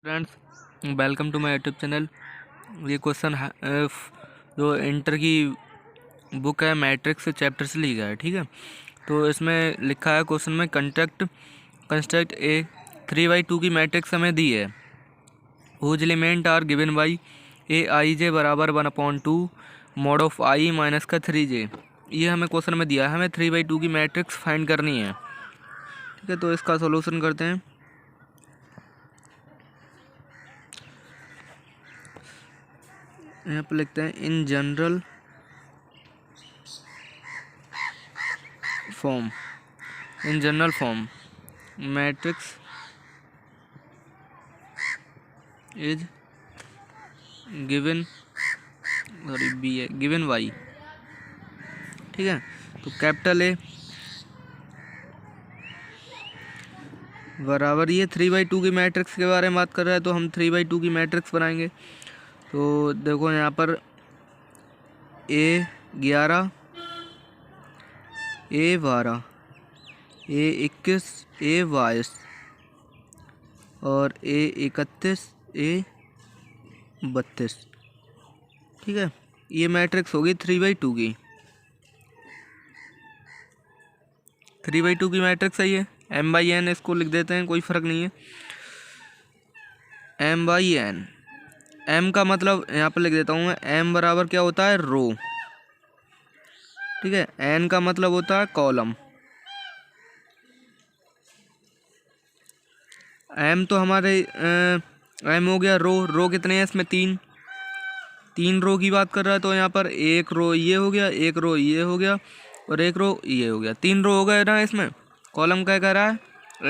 Friends, welcome to my YouTube channel. ये question है जो इंटर की बुक है मैट्रिक्स चैप्टर से लिखा है। ठीक है, तो इसमें लिखा है क्वेश्चन में कंस्ट्रक्ट ए 3/2 की मैट्रिक्स हमें दी है। Whose elements are given by a i j बराबर 1/2 मॉड ऑफ आई माइनस का 3j। ये हमें क्वेश्चन में दिया है, हमें 3/2 की मैट्रिक्स फाइंड करनी है। ठीक है, तो इसका सोल्यूशन करते हैं। यहाँ पर लिखते हैं in general form matrix is given Y. ठीक है, तो कैपिटल ए बराबर ये 3/2 की मैट्रिक्स के बारे में बात कर रहा है, तो हम 3/2 की मैट्रिक्स बनाएंगे। तो देखो यहाँ पर A11, A12, A21, A22 और A31, A32। ठीक है, ये मैट्रिक्स होगी 3/2 की। 3/2 की मैट्रिक्स है ये। M/N इसको लिख देते हैं, कोई फ़र्क नहीं है। M/N, M का मतलब यहाँ पर लिख देता हूँ मैं। M बराबर क्या होता है? रो। ठीक है, N का मतलब होता है कॉलम। M तो हमारे M हो गया रो कितने हैं इसमें? 3 रो की बात कर रहा है, तो यहाँ पर एक रो ये हो गया, एक रो ये हो गया और एक रो ये हो गया। 3 रो हो गए ना इसमें। कॉलम क्या कह रहा है?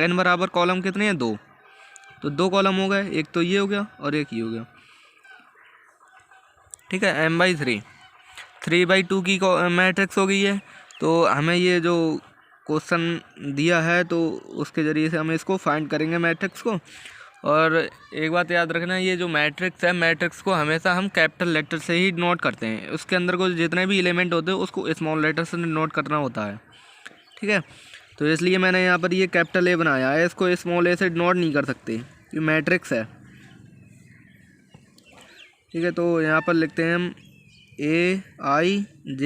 N बराबर कॉलम कितने हैं? 2। तो 2 कॉलम हो गए, एक तो ये हो गया और एक ये हो गया। ठीक है, M/3 3/2 की मैट्रिक्स हो गई है। तो हमें ये जो क्वेश्चन दिया है, तो उसके ज़रिए से हम इसको फाइंड करेंगे मैट्रिक्स को। और एक बात याद रखना, ये जो मैट्रिक्स है, मैट्रिक्स को हमेशा हम कैपिटल लेटर से ही नोट करते हैं। उसके अंदर को जितने भी एलिमेंट होते हैं उसको स्मॉल लेटर से नोट करना होता है। ठीक है, तो इसलिए मैंने यहाँ पर ये कैपिटल ए बनाया है, इसको स्मॉल ए से नोट नहीं कर सकते, ये मैट्रिक्स है। ठीक है, तो यहाँ पर लिखते हैं हम A(i)j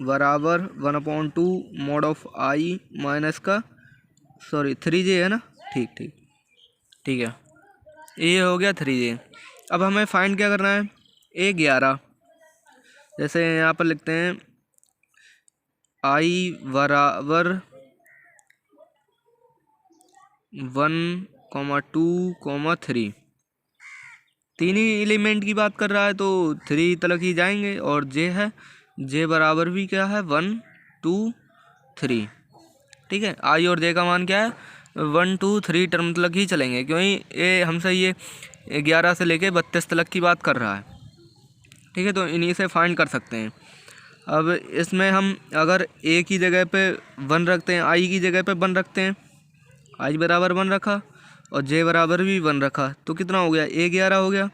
बराबर 1/2 मॉड ऑफ आई माइनस का 3j है ना। ठीक है, ये हो गया 3j। अब हमें फाइंड क्या करना है? A11, जैसे यहाँ पर लिखते हैं i बराबर 1, 2, 3। 3 ही एलिमेंट की बात कर रहा है, तो 3 तक ही जाएंगे। और जे है, जे बराबर भी क्या है? 1, 2, 3। ठीक है, आई और जे का मान क्या है? 1, 2, 3 टर्म तक ही चलेंगे, क्योंकि ये हमसे ये 11 से लेके 32 तक की बात कर रहा है। ठीक है, तो इन्हीं से फाइंड कर सकते हैं। अब इसमें हम अगर ए की जगह पे 1 रखते हैं, आई की जगह पे 1 रखते हैं, आई बराबर 1 रखा और जे बराबर भी 1 रखा, तो कितना हो गया? A11 हो गया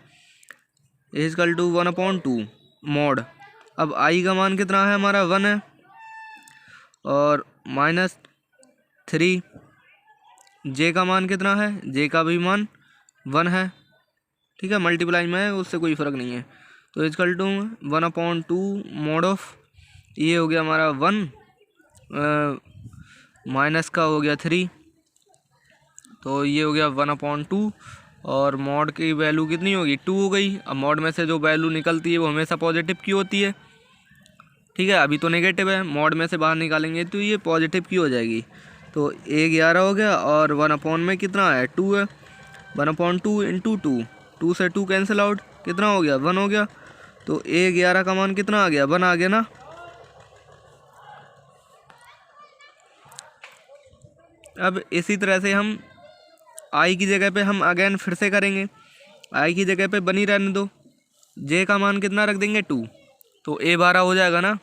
इक्वल टू 1/2 मॉड। अब आई का मान कितना है? हमारा 1 है और -3। जे का मान कितना है? जे का भी मान 1 है। ठीक है, मल्टीप्लाई में है, उससे कोई फ़र्क नहीं है। तो इक्वल टू 1/2 मॉड ऑफ, ये हो गया हमारा 1 माइनस का हो गया 3, तो ये हो गया 1/2 और मॉड की वैल्यू कितनी होगी? 2 हो गई। अब मॉड में से जो वैल्यू निकलती है वो हमेशा पॉजिटिव की होती है। ठीक है, अभी तो नेगेटिव है, मॉड में से बाहर निकालेंगे तो ये पॉजिटिव की हो जाएगी। तो A11 हो गया और 1/, में कितना है? 2 है। 1/2 इंटू 2 से 2 कैंसिल आउट, कितना हो गया? 1 हो गया। तो A11 का मान कितना आ गया? 1 आ गया ना। अब इसी तरह से हम आई की जगह पे हम अगेन फिर से करेंगे। आई की जगह पे बनी रहने दो, जे का मान कितना रख देंगे? 2, तो A12 हो जाएगा ना।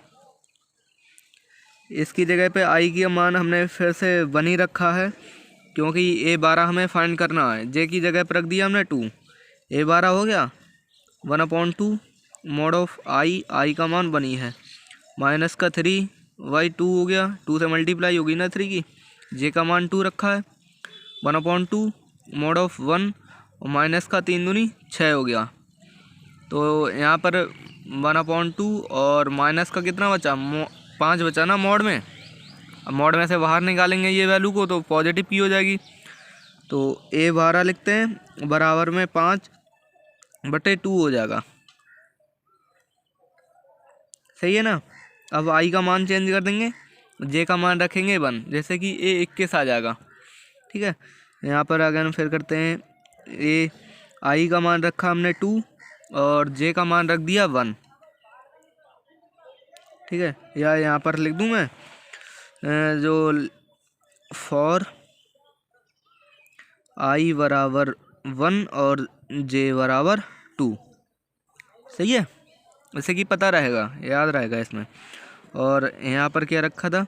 इसकी जगह पे आई की मान हमने फिर से बनी रखा है, क्योंकि A12 हमें फाइंड करना है। जे की जगह पर रख दिया हमने 2, A12 हो गया 1/2 मॉड ऑफ आई का मान बनी है माइनस का 3/2 हो गया। 2 से मल्टीप्लाई होगी ना 3 की। जे का मान 2 रखा है 1/2 मॉड ऑफ 1 और माइनस का 3 दूनी 6 हो गया। तो यहाँ पर 1/2 और माइनस का कितना बचा, 5 बचा ना मॉड में। अब मॉड में से बाहर निकालेंगे ये वैल्यू को तो पॉजिटिव की हो जाएगी। तो A12 लिखते हैं बराबर में 5/2 हो जाएगा। सही है ना। अब आई का मान चेंज कर देंगे, जे का मान रखेंगे 1, जैसे कि A21 आ जाएगा। ठीक है, यहाँ पर अगर फिर करते हैं आई का मान रखा हमने 2 और जे का मान रख दिया 1। ठीक है, या यहाँ पर लिख दूँ मैं जो फॉर आई बराबर 1 और जे बराबर 2। सही है, जैसे कि पता रहेगा, याद रहेगा इसमें। और यहाँ पर क्या रखा था,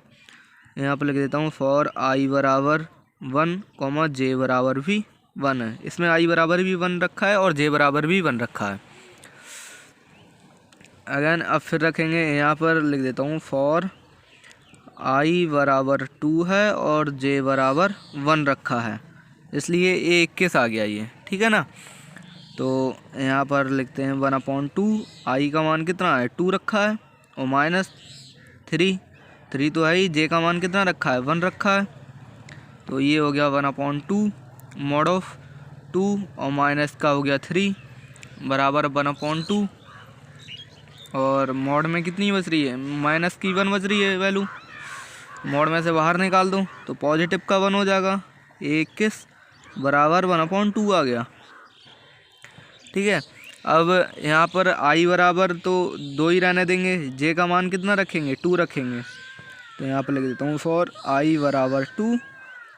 यहाँ पर लिख देता हूँ फॉर आई बराबर 1 जे बराबर भी 1 है। इसमें आई बराबर भी 1 रखा है और जे बराबर भी 1 रखा है। अगेन अब फिर रखेंगे, यहाँ पर लिख देता हूँ फॉर आई बराबर 2 है और जे बराबर 1 रखा है, इसलिए A21 आ गया ये। ठीक है ना। तो यहाँ पर लिखते हैं 1/2, आई का मान कितना है 2 रखा है और माइनस 3 तो है ही, जे का मान कितना रखा है 1 रखा है। तो ये हो गया 1/2 मॉड ऑफ 2 और माइनस का हो गया 3 बराबर 1/2। और मॉड में कितनी बच रही है, माइनस की 1 बच रही है वैल्यू। मॉड में से बाहर निकाल दो तो पॉजिटिव का 1 हो जाएगा। A21 बराबर 1/2 आ गया। ठीक है, अब यहाँ पर आई बराबर तो 2 ही रहने देंगे, जे का मान कितना रखेंगे 2 रखेंगे। तो यहाँ पर लिख देता हूँ फॉर आई बराबर 2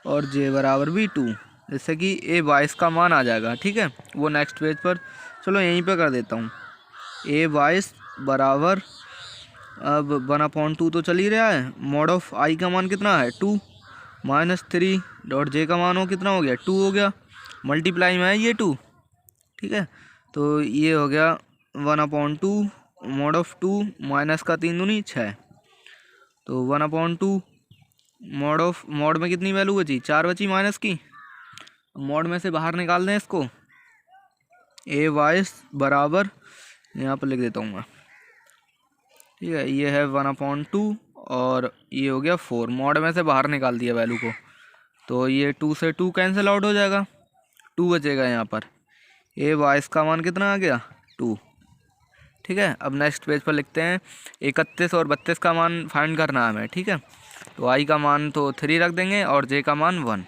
और जे बराबर भी 2, जैसे कि A22 का मान आ जाएगा। ठीक है, वो नेक्स्ट पेज पर, चलो यहीं पे कर देता हूँ। A22 बराबर अब 1/2 तो चल ही रहा है, मॉड ऑफ आई का मान कितना है 2 माइनस 3 डॉट जे का मान हो कितना हो गया 2 हो गया, मल्टीप्लाई में है ये 2। ठीक है, तो ये हो गया 1/2 मॉड ऑफ 2 माइनस का 3 दूनी 6। तो 1/2 मॉड में कितनी वैल्यू बची 4 बची माइनस की। मॉड में से बाहर निकाल दें इसको। A22 बराबर यहाँ पर लिख देता हूँ मैं। ठीक है, ये है 1/2 और ये हो गया 4, मॉड में से बाहर निकाल दिया वैल्यू को। तो ये 2 से 2 कैंसिल आउट हो जाएगा, 2 बचेगा यहाँ पर। A22 का मान कितना आ गया 2। ठीक है, अब नेक्स्ट पेज पर लिखते हैं 31 और 32 का मान फाइंड करना है हमें। ठीक है, तो आई का मान तो 3 रख देंगे और जे का मान 1।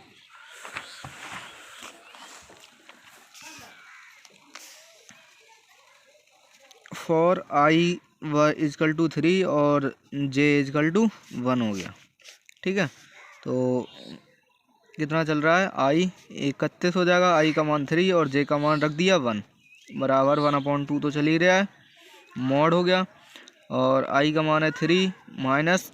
फॉर आई इजकल टू 3 और जे इजकल टू 1 हो गया। ठीक है, तो कितना चल रहा है, आई 31 हो जाएगा, आई का मान 3 और जे का मान रख दिया 1 बराबर 1/2 तो चल ही रहा है, मॉड हो गया। और आई का मान है 3 माइनस,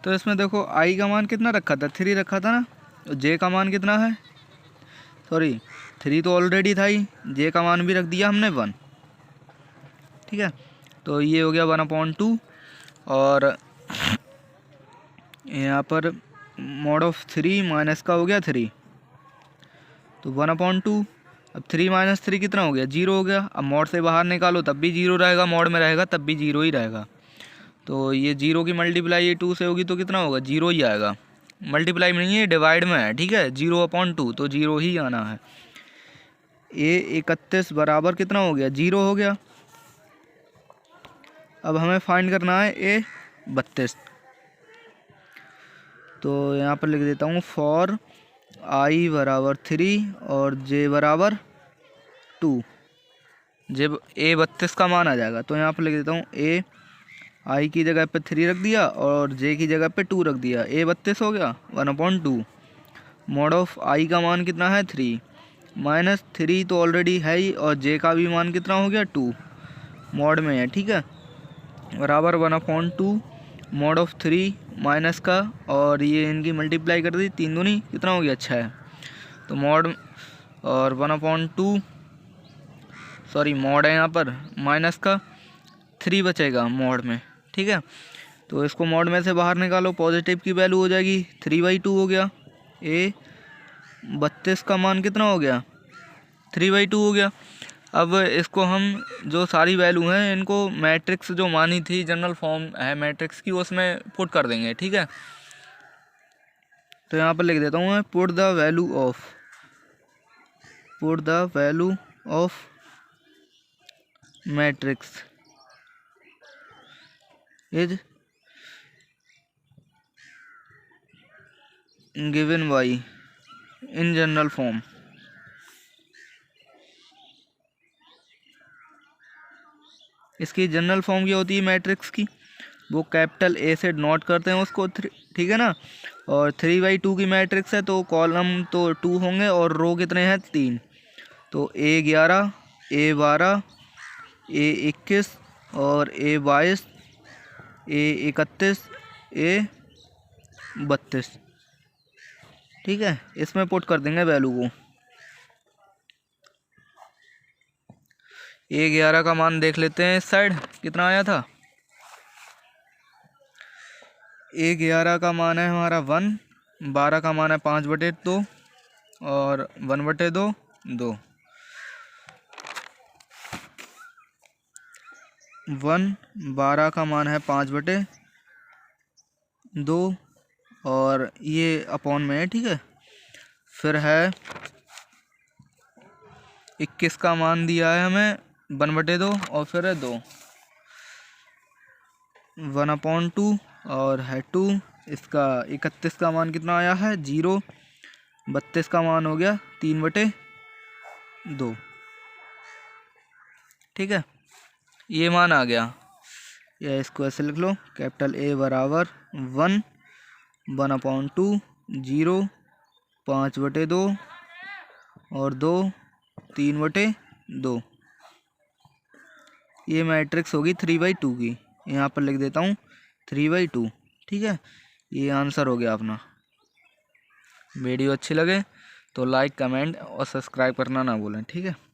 तो इसमें देखो आई का मान कितना रखा था 3 रखा था ना, और जे का मान कितना है, सॉरी 3 तो ऑलरेडी था ही, जे का मान भी रख दिया हमने 1। ठीक है, तो ये हो गया 1/2 और यहाँ पर मॉड ऑफ 3 माइनस का हो गया 3, तो 1/2। अब 3 माइनस 3 कितना हो गया 0 हो गया। अब मॉड से बाहर निकालो तब भी 0 रहेगा, मॉड में रहेगा तब भी 0 ही रहेगा। तो ये 0 की मल्टीप्लाई ये 2 से होगी तो कितना होगा 0 ही आएगा, मल्टीप्लाई में नहीं है डिवाइड में है। ठीक है, 0/2 तो 0 ही आना है। A31 बराबर कितना हो गया 0 हो गया। अब हमें फाइंड करना है A32, तो यहाँ पर लिख देता हूँ फॉर आई बराबर 3 और जे बराबर 2, जब A32 का मान आ जाएगा तो यहाँ पर लिख देता हूँ ए आई की जगह पे 3 रख दिया और जे की जगह पे 2 रख दिया, A32 हो गया 1/2। मॉड ऑफ आई का मान कितना है 3 माइनस 3 तो ऑलरेडी है ही, और जे का भी मान कितना हो गया 2 मॉड में है। ठीक है, बराबर 1/2 मॉड ऑफ 3 माइनस का, और ये इनकी मल्टीप्लाई कर दी 3 दूनी कितना हो गया 6। तो मॉड और 1/2 सॉरी मॉड है यहाँ पर माइनस का 3 बचेगा मॉड में। ठीक है, तो इसको मॉड में से बाहर निकालो, पॉजिटिव की वैल्यू हो जाएगी 3/2 हो गया। A32 का मान कितना हो गया 3/2 हो गया। अब इसको हम जो सारी वैल्यू हैं इनको मैट्रिक्स जो मानी थी जनरल फॉर्म है मैट्रिक्स की उसमें पुट कर देंगे, ठीक है। तो यहाँ पर लिख देता हूँ मैं put the value of matrix is given by in general form. इसकी जनरल फॉर्म क्या होती है मैट्रिक्स की, वो कैपिटल ए से नोट करते हैं उसको, ठीक है ना। और 3/2 की मैट्रिक्स है तो कॉलम तो 2 होंगे और रो कितने हैं 3। तो A11, A12, A21 और A22, A31, A32, ठीक है। इसमें पुट कर देंगे वैल्यू को। A11 का मान देख लेते हैं, इस साइड कितना आया था। A11 का मान है हमारा 1, 12 का मान है 5/2 और 1/2 2। 12 का मान है 5/2 और ये अपॉन में है, ठीक है। फिर है 21 का मान दिया है हमें 1/2 और फिर है 2, 1/2 और है 2। इसका 31 का मान कितना आया है 0, 32 का मान हो गया 3/2, ठीक है। ये मान आ गया, या इसको ऐसे लिख लो, कैपिटल A बराबर 1, 1/2, 0, 5/2 और 2, 3/2। ये मैट्रिक्स होगी 3/2 की। यहाँ पर लिख देता हूँ 3/2, ठीक है। ये आंसर हो गया अपना। वीडियो अच्छी लगे तो लाइक, कमेंट और सब्सक्राइब करना ना भूलें, ठीक है।